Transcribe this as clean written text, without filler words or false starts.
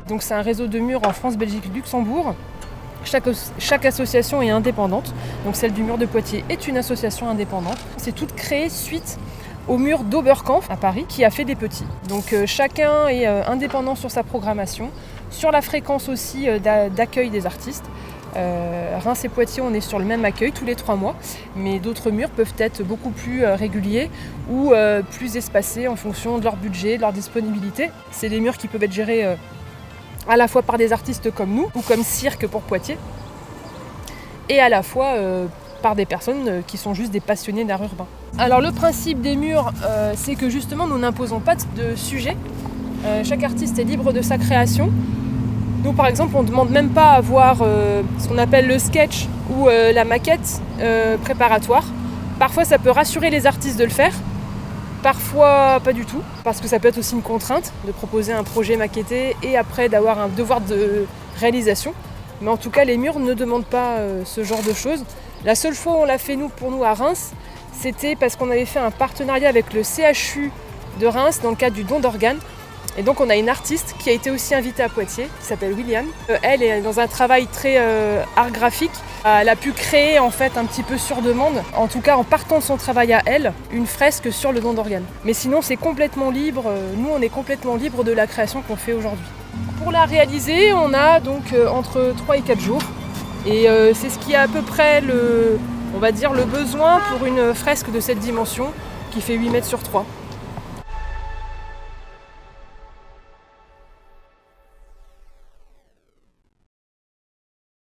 Donc c'est un réseau de murs en France, Belgique, Luxembourg. Chaque association est indépendante. Donc celle du mur de Poitiers est une association indépendante. C'est toute créée suite au mur d'Oberkampf à Paris qui a fait des petits. Donc chacun est indépendant sur sa programmation, sur la fréquence aussi d'accueil des artistes. Reims et Poitiers, on est sur le même accueil tous les 3 mois, mais d'autres murs peuvent être beaucoup plus réguliers ou plus espacés en fonction de leur budget, de leur disponibilité. C'est des murs qui peuvent être gérés à la fois par des artistes comme nous ou comme Cirque pour Poitiers et à la fois par des personnes qui sont juste des passionnés d'art urbain. Alors le principe des murs, c'est que justement nous n'imposons pas de sujet. Chaque artiste est libre de sa création. Nous par exemple on ne demande même pas à voir ce qu'on appelle le sketch ou la maquette préparatoire. Parfois ça peut rassurer les artistes de le faire. Parfois pas du tout, parce que ça peut être aussi une contrainte de proposer un projet maquetté et après d'avoir un devoir de réalisation. Mais en tout cas, les murs ne demandent pas ce genre de choses. La seule fois où on l'a fait pour nous à Reims, c'était parce qu'on avait fait un partenariat avec le CHU de Reims dans le cadre du don d'organes. Et donc on a une artiste qui a été aussi invitée à Poitiers, qui s'appelle William. Elle est dans un travail très art graphique. Elle a pu créer en fait un petit peu sur demande, en tout cas en partant de son travail à elle, une fresque sur le don d'organes. Mais sinon c'est complètement libre, nous on est complètement libre de la création qu'on fait aujourd'hui. Pour la réaliser, on a donc entre 3 et 4 jours. Et c'est ce qui est à peu près le besoin pour une fresque de cette dimension qui fait 8 mètres sur 3.